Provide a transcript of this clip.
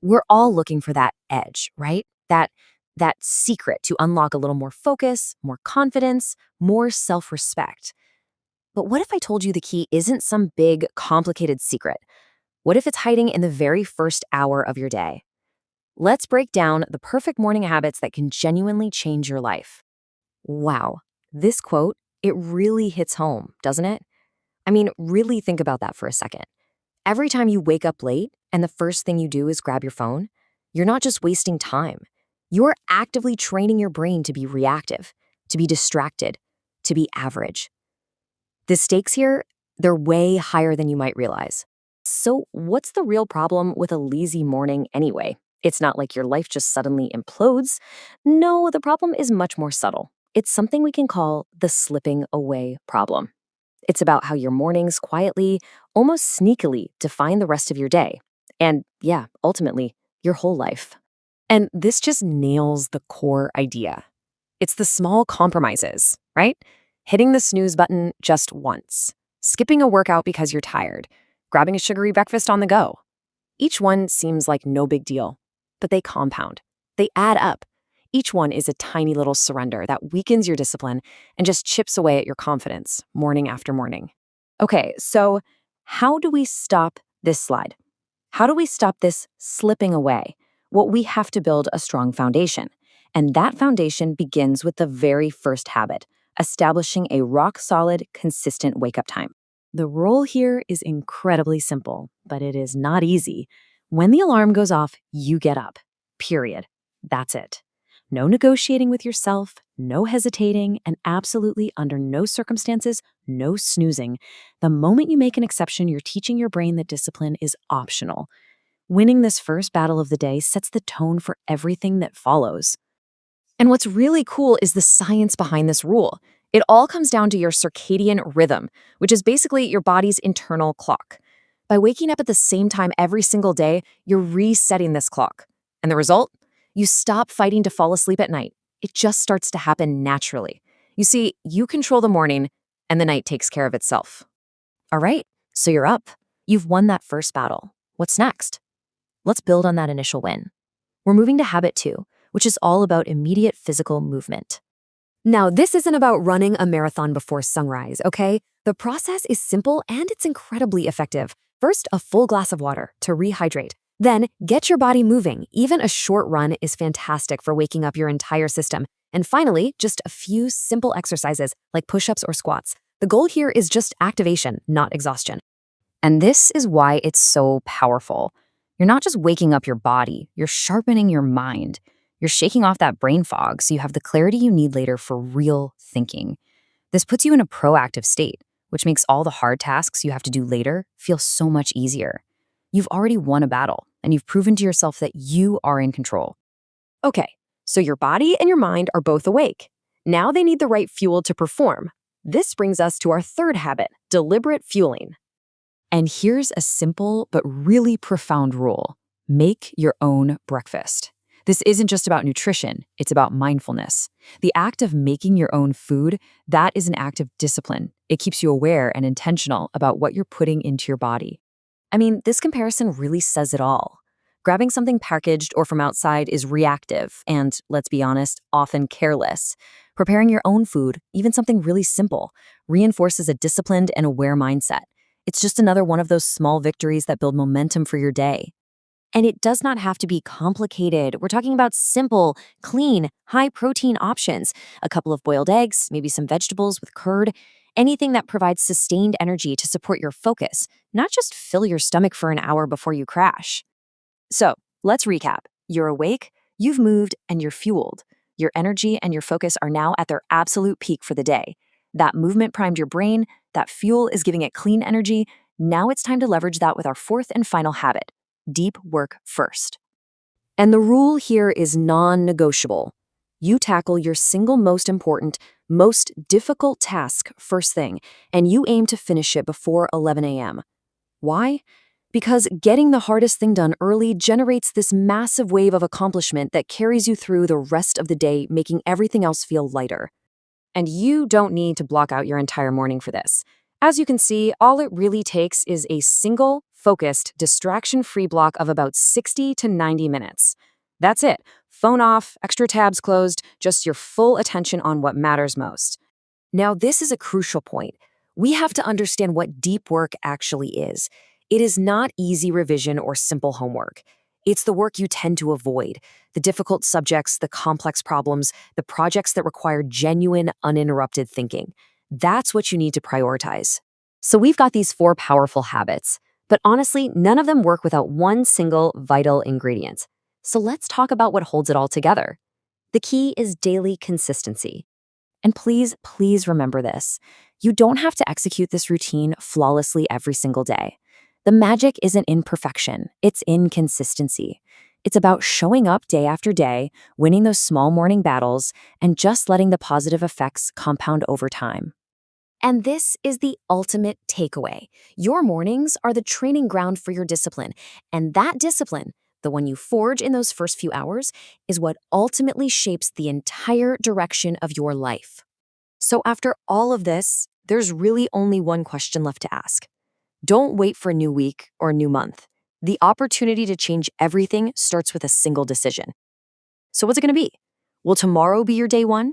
We're all looking for that edge, right? That secret to unlock a little more focus, more confidence, more self-respect. But what if I told you the key isn't some big, complicated secret? What if it's hiding in the very first hour of your day? Let's break down the perfect morning habits that can genuinely change your life. Wow, this quote, it really hits home, doesn't it? I mean, really think about that for a second. Every time you wake up late and the first thing you do is grab your phone, you're not just wasting time. You're actively training your brain to be reactive, to be distracted, to be average. The stakes here, they're way higher than you might realize. So, what's the real problem with a lazy morning anyway? It's not like your life just suddenly implodes. No, the problem is much more subtle. It's something we can call the slipping away problem. It's about how your mornings quietly, almost sneakily, define the rest of your day. And yeah, ultimately, your whole life. And this just nails the core idea. It's the small compromises, right? Hitting the snooze button just once, skipping a workout because you're tired, grabbing a sugary breakfast on the go. Each one seems like no big deal, but they compound. They add up. Each one is a tiny little surrender that weakens your discipline and just chips away at your confidence morning after morning. Okay, so how do we stop this slide? How do we stop this slipping away? Well, we have to build a strong foundation. And that foundation begins with the very first habit, establishing a rock-solid, consistent wake-up time. The rule here is incredibly simple, but it is not easy. When the alarm goes off, you get up. Period. That's it. No negotiating with yourself, no hesitating, and absolutely under no circumstances, no snoozing. The moment you make an exception, you're teaching your brain that discipline is optional. Winning this first battle of the day sets the tone for everything that follows. And what's really cool is the science behind this rule. It all comes down to your circadian rhythm, which is basically your body's internal clock. By waking up at the same time every single day, you're resetting this clock. And the result? You stop fighting to fall asleep at night. It just starts to happen naturally. You see, you control the morning, and the night takes care of itself. All right, so you're up. You've won that first battle. What's next? Let's build on that initial win. We're moving to habit 2, which is all about immediate physical movement. Now, this isn't about running a marathon before sunrise, okay? The process is simple and it's incredibly effective. First, a full glass of water to rehydrate. Then, get your body moving. Even a short run is fantastic for waking up your entire system. And finally, just a few simple exercises like push-ups or squats. The goal here is just activation, not exhaustion. And this is why it's so powerful. You're not just waking up your body, you're sharpening your mind. You're shaking off that brain fog so you have the clarity you need later for real thinking. This puts you in a proactive state, which makes all the hard tasks you have to do later feel so much easier. You've already won a battle, and you've proven to yourself that you are in control. Okay, so your body and your mind are both awake. Now they need the right fuel to perform. This brings us to our third habit, deliberate fueling. And here's a simple but really profound rule. Make your own breakfast. This isn't just about nutrition, it's about mindfulness. The act of making your own food, that is an act of discipline. It keeps you aware and intentional about what you're putting into your body. I mean, this comparison really says it all. Grabbing something packaged or from outside is reactive and, let's be honest, often careless. Preparing your own food, even something really simple, reinforces a disciplined and aware mindset. It's just another one of those small victories that build momentum for your day. And it does not have to be complicated. We're talking about simple, clean, high-protein options. A couple of boiled eggs, maybe some vegetables with curd, anything that provides sustained energy to support your focus, not just fill your stomach for an hour before you crash. So, let's recap. You're awake, you've moved, and you're fueled. Your energy and your focus are now at their absolute peak for the day. That movement primed your brain, that fuel is giving it clean energy. Now it's time to leverage that with our fourth and final habit. Deep work first. And the rule here is non-negotiable. You tackle your single most important, most difficult task first thing, and you aim to finish it before 11 a.m. Why? Because getting the hardest thing done early generates this massive wave of accomplishment that carries you through the rest of the day, making everything else feel lighter. And you don't need to block out your entire morning for this. As you can see, all it really takes is a single focused, distraction-free block of about 60 to 90 minutes. That's it. Phone off, extra tabs closed, just your full attention on what matters most. Now, this is a crucial point. We have to understand what deep work actually is. It is not easy revision or simple homework. It's the work you tend to avoid, the difficult subjects, the complex problems, the projects that require genuine, uninterrupted thinking. That's what you need to prioritize. So we've got these 4 powerful habits, but honestly, none of them work without one single vital ingredient. So let's talk about what holds it all together. The key is daily consistency. And please, please remember this. You don't have to execute this routine flawlessly every single day. The magic isn't in perfection, it's in consistency. It's about showing up day after day, winning those small morning battles, and just letting the positive effects compound over time. And this is the ultimate takeaway. Your mornings are the training ground for your discipline, and that discipline, the one you forge in those first few hours, is what ultimately shapes the entire direction of your life. So after all of this, there's really only one question left to ask. Don't wait for a new week or a new month. The opportunity to change everything starts with a single decision. So what's it going to be? Will tomorrow be your day one?